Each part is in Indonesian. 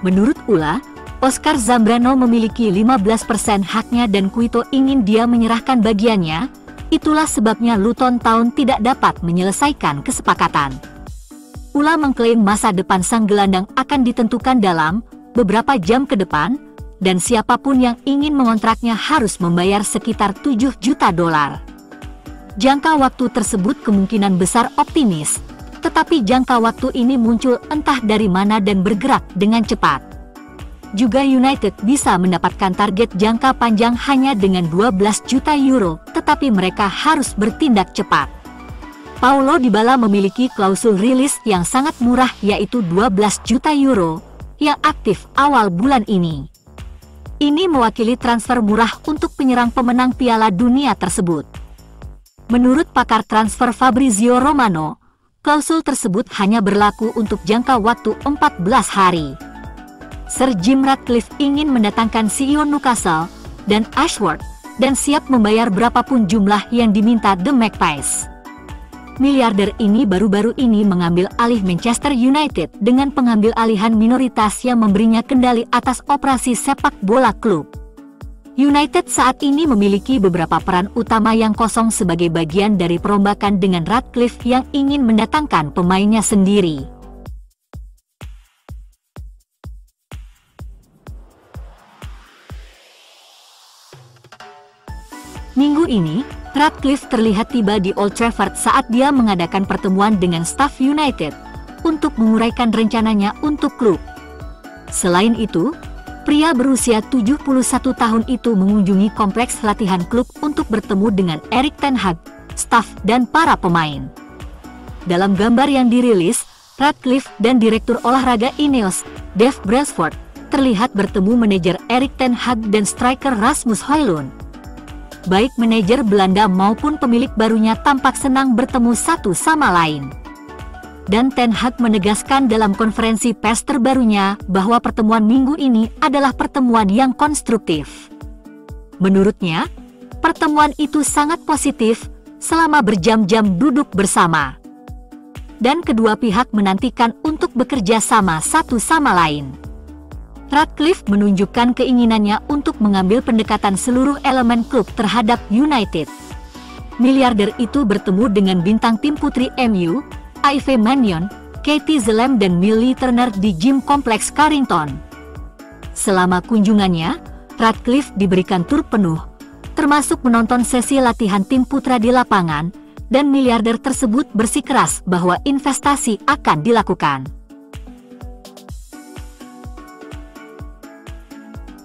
Menurut Ula, Oscar Zambrano memiliki 15% haknya dan Quito ingin dia menyerahkan bagiannya. Itulah sebabnya Luton Town tidak dapat menyelesaikan kesepakatan. Ula mengklaim masa depan sang gelandang akan ditentukan dalam beberapa jam ke depan, dan siapapun yang ingin mengontraknya harus membayar sekitar $7 juta. Jangka waktu tersebut kemungkinan besar optimis, tetapi jangka waktu ini muncul entah dari mana dan bergerak dengan cepat. Juga United bisa mendapatkan target jangka panjang hanya dengan €12 juta, tetapi mereka harus bertindak cepat. Paulo Dybala memiliki klausul rilis yang sangat murah yaitu €12 juta yang aktif awal bulan ini. Ini mewakili transfer murah untuk penyerang pemenang Piala Dunia tersebut. Menurut pakar transfer Fabrizio Romano, klausul tersebut hanya berlaku untuk jangka waktu 14 hari. Sir Jim Ratcliffe ingin mendatangkan CEO Newcastle dan Ashworth dan siap membayar berapapun jumlah yang diminta The Magpies. Miliarder ini baru-baru ini mengambil alih Manchester United dengan pengambil alihan minoritas yang memberinya kendali atas operasi sepak bola klub. United saat ini memiliki beberapa peran utama yang kosong sebagai bagian dari perombakan dengan Ratcliffe yang ingin mendatangkan pemainnya sendiri. Minggu ini, Ratcliffe terlihat tiba di Old Trafford saat dia mengadakan pertemuan dengan staf United untuk menguraikan rencananya untuk klub. Selain itu, pria berusia 71 tahun itu mengunjungi kompleks latihan klub untuk bertemu dengan Erik ten Hag, staf dan para pemain. Dalam gambar yang dirilis, Ratcliffe dan Direktur Olahraga Ineos, Dave Brailsford, terlihat bertemu manajer Erik ten Hag dan striker Rasmus Højlund. Baik manajer Belanda maupun pemilik barunya tampak senang bertemu satu sama lain. Dan Ten Hag menegaskan dalam konferensi pers terbarunya bahwa pertemuan minggu ini adalah pertemuan yang konstruktif. Menurutnya, pertemuan itu sangat positif selama berjam-jam duduk bersama. Dan kedua pihak menantikan untuk bekerja sama satu sama lain. Ratcliffe menunjukkan keinginannya untuk mengambil pendekatan seluruh elemen klub terhadap United. Miliarder itu bertemu dengan bintang tim putri MU, Ivy Mannion, Katie Zelem dan Millie Turner di gym kompleks Carrington. Selama kunjungannya, Ratcliffe diberikan tur penuh, termasuk menonton sesi latihan tim putra di lapangan, dan miliarder tersebut bersikeras bahwa investasi akan dilakukan.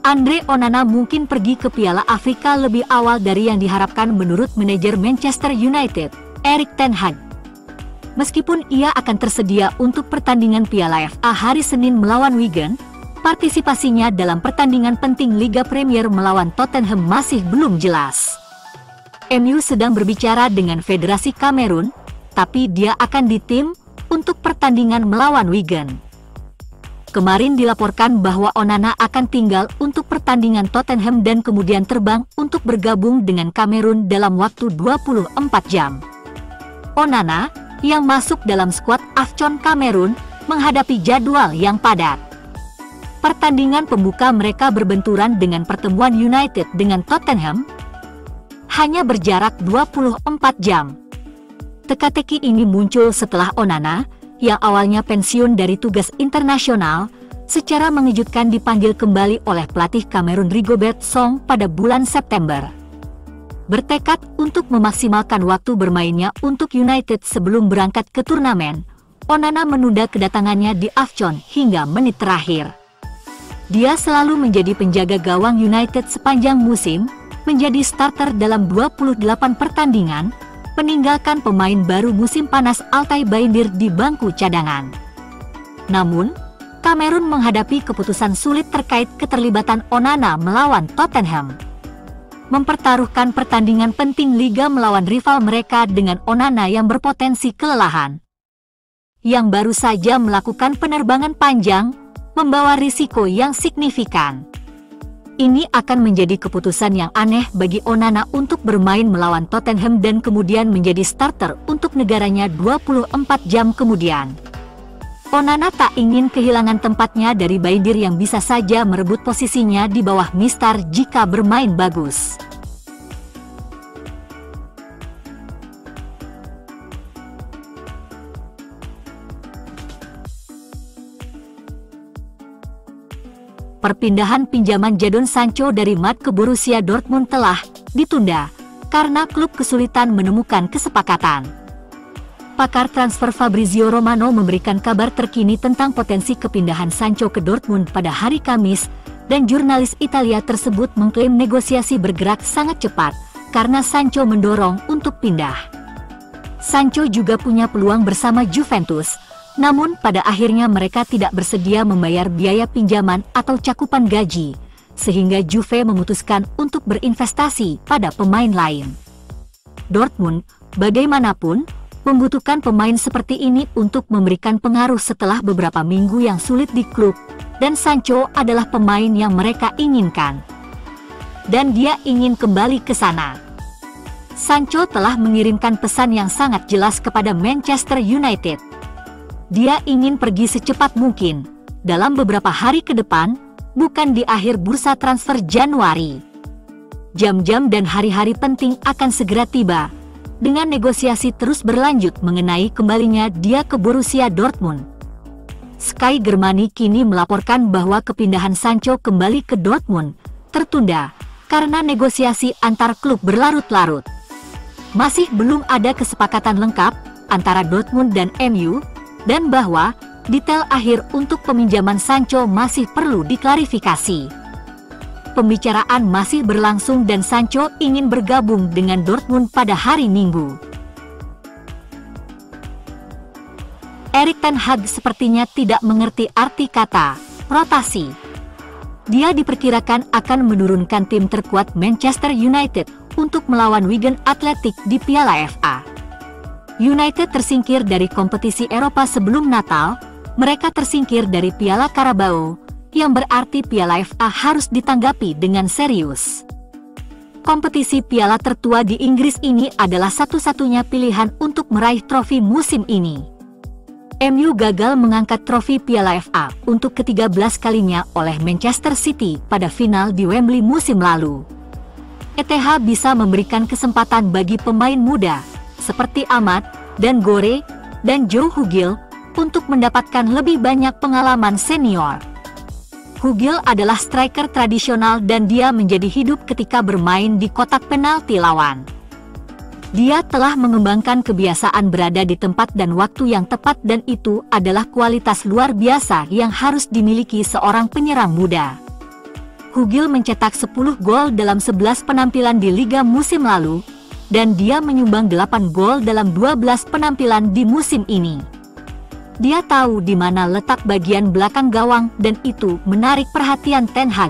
Andre Onana mungkin pergi ke Piala Afrika lebih awal dari yang diharapkan menurut manajer Manchester United, Erik ten Hag. Meskipun ia akan tersedia untuk pertandingan Piala FA hari Senin melawan Wigan, partisipasinya dalam pertandingan penting Liga Premier melawan Tottenham masih belum jelas. MU sedang berbicara dengan Federasi Kamerun, tapi dia akan ditim untuk pertandingan melawan Wigan. Kemarin dilaporkan bahwa Onana akan tinggal untuk pertandingan Tottenham dan kemudian terbang untuk bergabung dengan Kamerun dalam waktu 24 jam. Onana, yang masuk dalam skuad AFCON Kamerun, menghadapi jadwal yang padat. Pertandingan pembuka mereka berbenturan dengan pertemuan United dengan Tottenham, hanya berjarak 24 jam. Teka-teki ini muncul setelah Onana, yang awalnya pensiun dari tugas internasional, secara mengejutkan dipanggil kembali oleh pelatih Kamerun Rigobert Song pada bulan September. Bertekad untuk memaksimalkan waktu bermainnya untuk United sebelum berangkat ke turnamen, Onana menunda kedatangannya di AFCON hingga menit terakhir. Dia selalu menjadi penjaga gawang United sepanjang musim, menjadi starter dalam 28 pertandingan, meninggalkan pemain baru musim panas Altay Bayindir di bangku cadangan. Namun, Kamerun menghadapi keputusan sulit terkait keterlibatan Onana melawan Tottenham. Mempertaruhkan pertandingan penting Liga melawan rival mereka dengan Onana yang berpotensi kelelahan. Yang baru saja melakukan penerbangan panjang, membawa risiko yang signifikan. Ini akan menjadi keputusan yang aneh bagi Onana untuk bermain melawan Tottenham dan kemudian menjadi starter untuk negaranya 24 jam kemudian. Onana tak ingin kehilangan tempatnya dari Baindir yang bisa saja merebut posisinya di bawah Mistar jika bermain bagus. Perpindahan pinjaman Jadon Sancho dari Madrid ke Borussia Dortmund telah ditunda karena klub kesulitan menemukan kesepakatan. Pakar transfer Fabrizio Romano memberikan kabar terkini tentang potensi kepindahan Sancho ke Dortmund pada hari Kamis, dan jurnalis Italia tersebut mengklaim negosiasi bergerak sangat cepat karena Sancho mendorong untuk pindah. Sancho juga punya peluang bersama Juventus, namun pada akhirnya mereka tidak bersedia membayar biaya pinjaman atau cakupan gaji, sehingga Juve memutuskan untuk berinvestasi pada pemain lain. Dortmund, bagaimanapun, membutuhkan pemain seperti ini untuk memberikan pengaruh setelah beberapa minggu yang sulit di klub, dan Sancho adalah pemain yang mereka inginkan. Dan dia ingin kembali ke sana. Sancho telah mengirimkan pesan yang sangat jelas kepada Manchester United. Dia ingin pergi secepat mungkin, dalam beberapa hari ke depan, bukan di akhir bursa transfer Januari. Jam-jam dan hari-hari penting akan segera tiba, dengan negosiasi terus berlanjut mengenai kembalinya dia ke Borussia Dortmund. Sky Germany kini melaporkan bahwa kepindahan Sancho kembali ke Dortmund tertunda karena negosiasi antar klub berlarut-larut. Masih belum ada kesepakatan lengkap antara Dortmund dan MU, dan bahwa detail akhir untuk peminjaman Sancho masih perlu diklarifikasi. Pembicaraan masih berlangsung dan Sancho ingin bergabung dengan Dortmund pada hari Minggu. Erik ten Hag sepertinya tidak mengerti arti kata rotasi. Dia diperkirakan akan menurunkan tim terkuat Manchester United untuk melawan Wigan Athletic di Piala FA. United tersingkir dari kompetisi Eropa sebelum Natal, mereka tersingkir dari Piala Carabao, yang berarti Piala FA harus ditanggapi dengan serius. Kompetisi piala tertua di Inggris ini adalah satu-satunya pilihan untuk meraih trofi musim ini. MU gagal mengangkat trofi Piala FA untuk ke-13 kalinya oleh Manchester City pada final di Wembley musim lalu. ETH bisa memberikan kesempatan bagi pemain muda seperti Ahmad dan Gore dan Joe Hugill untuk mendapatkan lebih banyak pengalaman senior. Hugill adalah striker tradisional dan dia menjadi hidup ketika bermain di kotak penalti lawan. Dia telah mengembangkan kebiasaan berada di tempat dan waktu yang tepat, dan itu adalah kualitas luar biasa yang harus dimiliki seorang penyerang muda. Hugill mencetak 10 gol dalam 11 penampilan di Liga musim lalu, dan dia menyumbang 8 gol dalam 12 penampilan di musim ini. Dia tahu di mana letak bagian belakang gawang dan itu menarik perhatian Ten Hag.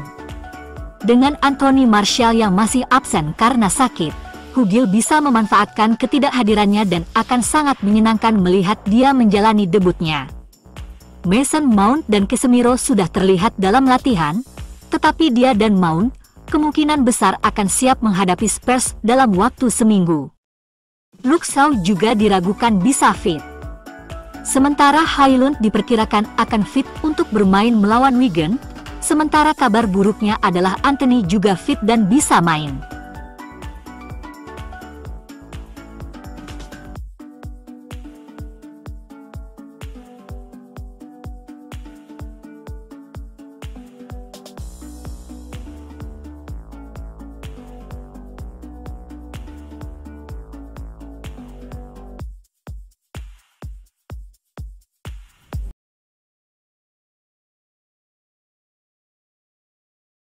Dengan Anthony Martial yang masih absen karena sakit, Hugill bisa memanfaatkan ketidakhadirannya dan akan sangat menyenangkan melihat dia menjalani debutnya. Mason Mount dan Casemiro sudah terlihat dalam latihan, tetapi dia dan Mount kemungkinan besar akan siap menghadapi Spurs dalam waktu seminggu. Luke Shaw juga diragukan bisa fit. Sementara Højlund diperkirakan akan fit untuk bermain melawan Wigan, sementara kabar buruknya adalah Antony juga fit dan bisa main.